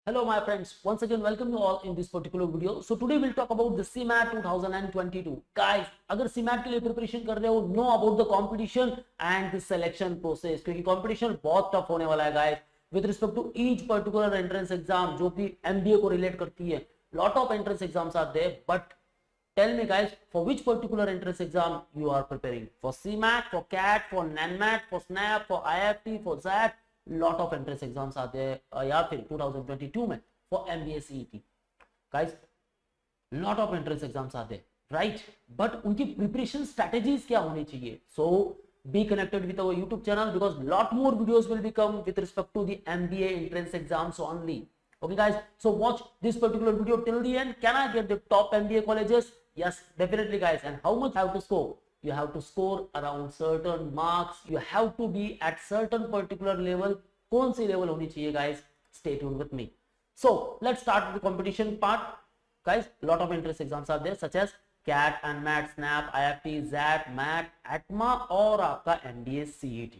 Hello my friends, once again welcome you all in this particular video. So today we'll talk about the CMAT 2022. Guys, अगर CMAT के लिए preparation कर रहे हो, know about the competition and the selection process क्योंकि competition बहुत tough होने वाला है guys. With respect to each particular entrance exam जो कि MBA को relate करती है, lot of entrance exams are there, but tell me guys, for which particular entrance exam you are preparing? For CMAT, for CAT, for NANMAT, for SNAP, for IFT, for ZAT, lot of entrance exams आते हैं या फिर 2022 में for MBA CET guys lot of entrance exams आते हैं right but उनकी preparation strategies क्या होनी चाहिए so be connected with our YouTube channel because lot more videos will become with respect to the MBA entrance exams only. Okay guys, so watch this particular video till the end. Can I get the top MBA colleges? Yes, definitely guys. And how much I have to score? You have to score around certain marks. You have to be at certain particular level. कौन सी level होनी चाहिए guys? Stay tuned with me. So let's start with the competition part. Guys, lot of entrance exams are there such as CAT, ANMAT, SNAP, IFT, ZAT, MAT, ATMA और आपका MBA CET.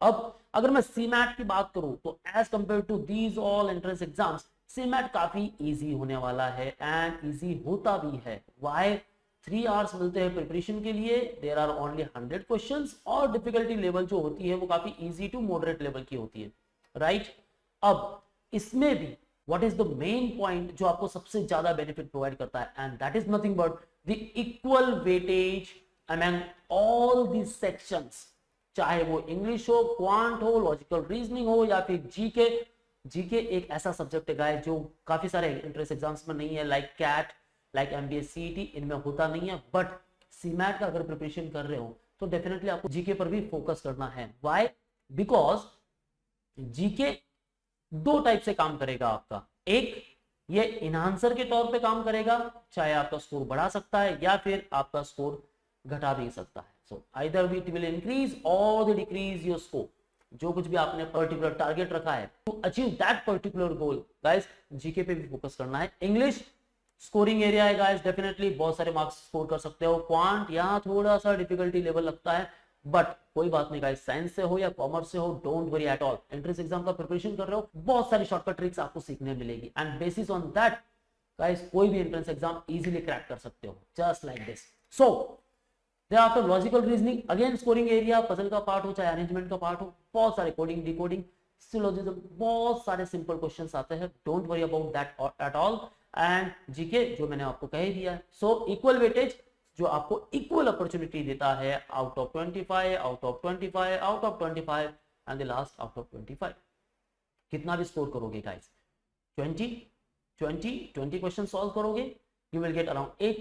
अब अगर मैं CMAT की बात करूं तो as compared to these all entrance exams CMAT काफी इजी होने वाला है एंड इजी होता भी है. व्हाई 3 आवर्स मिलते हैं प्रिपरेशन के लिए. देयर आर ओनली 100 क्वेश्चंस और डिफिकल्टी लेवल जो होती है वो काफी इजी टू मॉडरेट लेवल की होती है राइट. अब इसमें भी what is the main point जो आपको सबसे ज्यादा बेनिफिट प्रोवाइड करता है and that is nothing but the equal weightage among all the sections. चाहे वो इंग्लिश हो, क्वांट हो, लॉजिकल रीजनिंग हो या फिर जीके. जीके एक ऐसा सब्जेक्ट है गाइस जो काफी सारे एंट्रेंस एग्जाम्स में नहीं है like CAT, like MBA CET इनमें होता नहीं है. बट सीमैट का अगर प्रिपरेशन कर रहे हो तो डेफिनेटली आपको जीके पर भी फोकस करना है. व्हाई? बिकॉज जीके दो टाइप से काम करेगा आपका. एक ये इनहांसर के तौर पे काम करेगा, चाहे आपका स्कोर बढ़ा सकता है या फिर आपका स्कोर घटा भी सकता है. So either it will increase or they decrease your score. जो कुछ भी आपने पर्टिकुलर टारगेट रखा है to achieve that particular goal guys, GK पे भी फोकस करना है. इंग्लिश स्कोरिंग एरिया है गाइस, डेफिनेटली बहुत सारे मार्क्स स्कोर कर सकते हो. क्वांट यहाँ थोड़ा सा डिफिकल्टी लेवल लगता है बट कोई बात नहीं गाइस, साइंस से हो या कॉमर्स से हो don't worry at all. Entrance exam का प्रिपरेशन कर रहे हो बहुत सारी शॉर्टकट ट्रिक्स आपको सीखने मिलेगी and bases on that guys कोई भी एंट्रेंस एग्जाम इजीली क्रैक कर सकते हो just like this. So Thereafter logical reasoning again scoring area, puzzle का पार्ट हो चाहे अरेंजमेंट का पार्ट हो, बहुत सारे कोडिंग डिकोडिंग सिलोजिज्म बहुत सारे सिंपल क्वेश्चंस आते हैं. Don't worry about that at all. And GK जो मैंने आपको कह दिया है. सो इक्वल वेटेज जो आपको इक्वल अपॉर्चुनिटी देता है out of 25, out of 25, out of 25 and the last out of 25. कितना भी स्कोर करोगे गाइस, 20 क्वेश्चन सॉल्व करोगे you will get around 80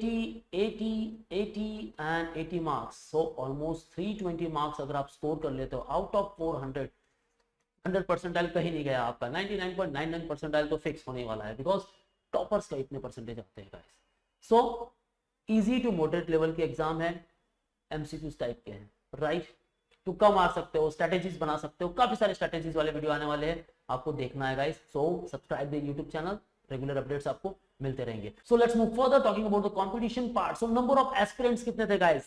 and 80 marks. So almost 320 marks अगर आप स्कोर कर लेते हो आउट ऑफ 400. 100 परसेंटाइल कहीं नहीं गया आपका, 99.99 परसेंटाइल तो फिक्स होने वाला है बिकॉज टॉपर्स का इतने परसेंटेज आते हैं guys. So easy to moderate level के एग्जाम है, एमसीक्यूज टाइप के हैं राइट. तुक्का मार सकते हो, स्ट्रेटेजीज बना सकते हो, काफी सारे स्ट्रेटेजीज वाले वीडियो आने वाले हैं, आपको देखना है guys. So subscribe the YouTube channel, regular updates आपको मिलते रहेंगे. So let's move further talking about the competition part. So number of aspirants कितने थे guys?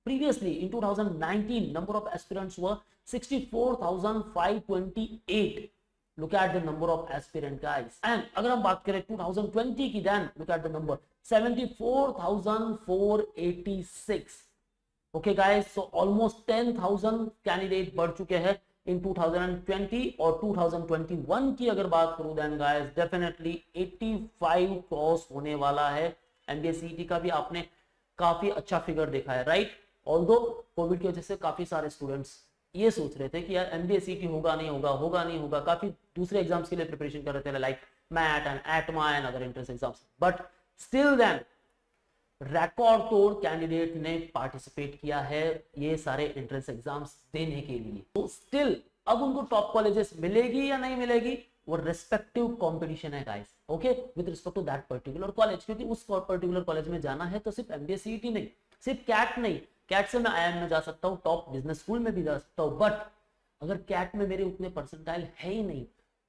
Previously in 2019 number of aspirants were 64,528. Look at the number of aspirant guys. And अगर हम बात करें 2020 की, then look at the number 74,486. Okay guys, so almost 10,000 candidate बढ़ चुके हैं इन 2020. और 2021 की अगर बात करूं देन गाइस डेफिनेटली 85 क्रॉस होने वाला है. एमबीए सीईटी का भी आपने काफी अच्छा फिगर देखा है राइट. ऑल्दो कोविड की वजह से काफी सारे स्टूडेंट्स ये सोच रहे थे कि यार एमबीए सीईटी होगा नहीं होगा, काफी दूसरे एग्जाम्स के लिए प्रिपरेशन कर रहे थे like MAT and ATMA and other entrance exams. But still then record तोड़ कैंडिडेट ने पार्टिसिपेट किया है ये सारे एंट्रेंस एग्जाम्स देने के लिए. तो स्टिल अब उनको टॉप कॉलेजेस मिलेगी या नहीं मिलेगी वो रिस्पेक्टिव कंपटीशन है guys. Okay, with respect to that particular college, क्योंकि उस पर्टिकुलर कॉलेज में जाना है तो सिर्फ एमबीए सीईटी नहीं, सिर्फ कैट नहीं. कैट से मैं आईआईएम में जा सकता हूँ, टॉप बिजनेस स्कूल में भी जा सकता हूँ. बट अगर कैट में मेरे उतने परसेंटाइल है ही नहीं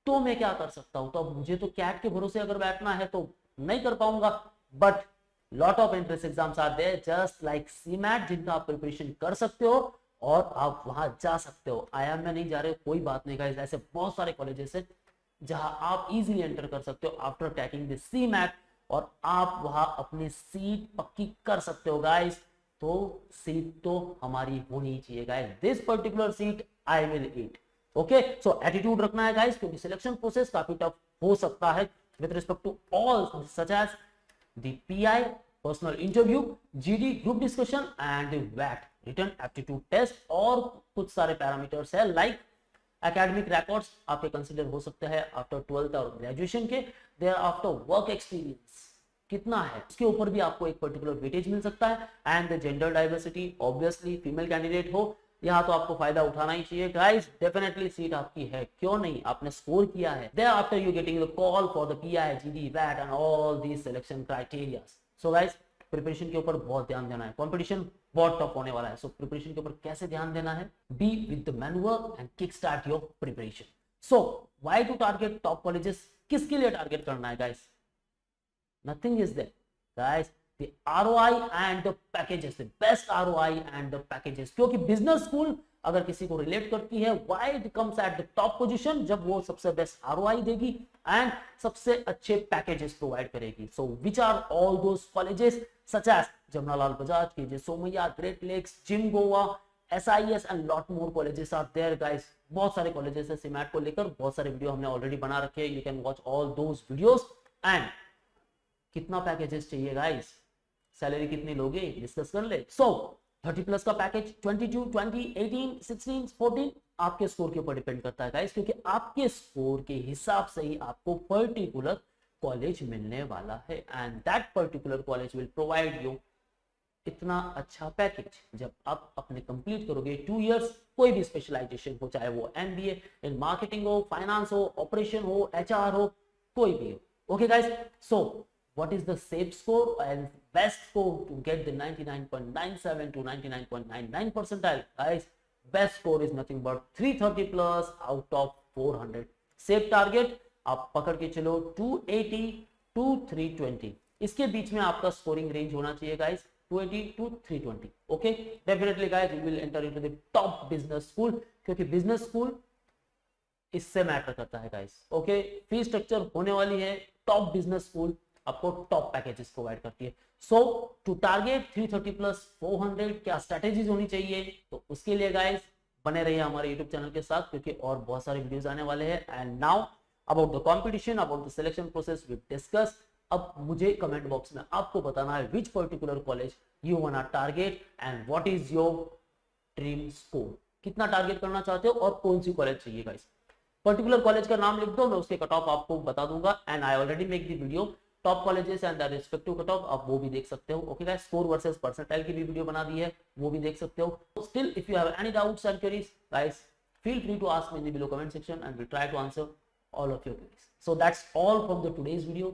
तो मैं क्या कर सकता हूँ? तो अब मुझे तो कैट के भरोसे अगर बैठना है तो नहीं कर पाऊंगा. But lot of entrance exams are there just like CMAT जिनका आप प्रिपरेशन कर सकते हो और आप वहां जा सकते हो. आईआईएम में नहीं जा रहे हो कोई बात नहीं गाइस, ऐसे बहुत सारे कॉलेजेस है जहां आप इजीली एंटर कर सकते हो आफ्टर क्रैकिंग द सीमैट, और आप वहां अपनी सीट पक्की कर सकते हो गाइस। तो सीट तो हमारी होनी चाहिए guys, this particular seat I will eat. Okay, so attitude रखना है गाइस, क्योंकि सिलेक्शन प्रोसेस काफी टफ हो सकता है with respect to all such as the PI, personal interview, GD group discussion and वैट रिटन एप्टीट्यूड टेस्ट, और कुछ सारे पैरामीटर्स है लाइक एकेडमिक रिकॉर्ड्स आपके कंसीडर हो सकते हैं आफ्टर 12th और ग्रेजुएशन के, देयर आफ्टर वर्क एक्सपीरियंस कितना है उसके ऊपर भी आपको एक पर्टिकुलर वेटेज मिल सकता है, and the gender diversity, obviously female candidate हो यहाँ तो आपको फायदा उठाना ही चाहिए गाइस, डेफिनेटली सीट आपकी है, क्यों नहीं, आपने स्कोर किया है। Thereafter you getting the call for the PI, GD, वैट and all these selection criteria. So guys preparation के ऊपर बहुत ध्यान देना है, कंपटीशन बहुत टफ होने वाला है। सो प्रिपरेशन के ऊपर कैसे ध्यान देना है, be with the manual and kick start your preparation. So why to target top colleges, किसके लिए टारगेट करना है guys, nothing is there guys, the ROI and the packages, the best ROI and the packages, क्योंकि business school अगर किसी को relate करती है, why it comes at the top position, जब वो सबसे बेस्ट ROI देगी एंड सबसे अच्छे पैकेजेस प्रोवाइड करेगी। So which are all those colleges such as Jamnalal Bajaj, KJ Somaiya, Great Lakes, GIM Goa, SIS and lot more colleges are there guys. बहुत सारे colleges है सीमैट को लेकर, बहुत सारे वीडियो हमने ऑलरेडी बना रखे हैं, you can watch all those videos. And कितना पैकेजेस चाहिए गाइस, सैलरी कितनी लोगे, डिस्कस कर ले। सो 30+ का पैकेज 22, 20, 18, 16, 14 आपके स्कोर के ऊपर डिपेंड करता है गाइस, क्योंकि आपके स्कोर के हिसाब से ही आपको पर्टिकुलर कॉलेज मिलने वाला है, and that particular college will provide you इतना अच्छा पैकेज। जब आप अपने कंप्लीट करोगे 2 इयर्स, कोई भी स्पेशलाइजेशन हो, चाहे वो MBA इन मार्केटिंग हो, फाइनेंस हो, ऑपरेशन हो, HR हो, कोई भी हो। Okay guys, so what is the safe score and best score to get the 99.97 to 99.99 percentile guys, best score is nothing but 330 plus out of 400। safe target आप पकड़ के चलो 280 to 320, इसके बीच में आपका स्कोरिंग रेंज होना चाहिए guys, 280 to 320। Okay, definitely guys you will enter into the top business school, क्योंकि बिजनेस स्कूल इससे मैटर करता है गाइस। ओके, फी स्ट्रक्चर होने वाली है, टॉप बिजनेस स्कूल आपको टॉप पैकेजेस प्रोवाइड करती है। सो टू टारगेट 330 प्लस 400 क्या स्ट्रेटेजीज होनी चाहिए, तो उसके लिए गाइस बने रहिए हमारे यूट्यूब चैनल के साथ, क्योंकि और बहुत सारे वीडियोस आने वाले हैं। And now about the competition, about the selection process we discuss. अब मुझे कमेंट बॉक्स में आपको बताना है which particular college you want to target and what is your dream score, कितना टारगेट करना चाहते हो और कौन सी कॉलेज चाहिए गाइस। पर्टिकुलर कॉलेज का नाम लिख दो, मैं उसके कट ऑफ आपको बता दूंगा, and I already make the video top colleges and the respective cut off, आप वो भी देख सकते हो। Okay guys, score versus percentile की भी वीडियो बना दी है, वो भी देख सकते हो। Still if you have any doubts and queries guys, feel free to ask me in the below comment section and we'll try to answer all of your queries. So that's all from the today's video.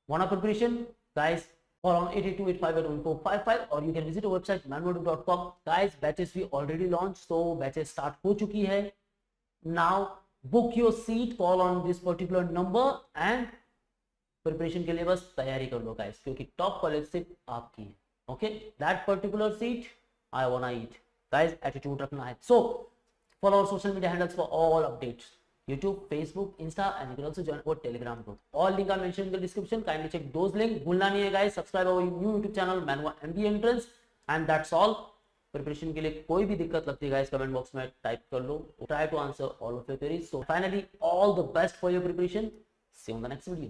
Want a preparation guys, call on 8285814555 or you can visit our website manmodu.com guys। batches we already launched, so batches start हो चुकी है। now book your seat, call on this particular number and preparation के लिए बस तैयारी कर लो guys, क्योंकि टॉप कॉलेज सिर्फ आपकी है। Okay, that particular seat I want it guys, attitude रखना है। So follow our social media handles for all updates, YouTube, Facebook, Insta, and you can also join our Telegram group. All link are mentioned in the description. Kindly check those links. भूलना नहीं है guys, subscribe our new YouTube channel Manwa MBA Entrance, and that's all. Preparation के लिए कोई भी दिक्कत लगती है गाइस, कमेंट बॉक्स में टाइप कर लो, try to answer all of your queries. So finally, all the best for your preparation. See you on the next video.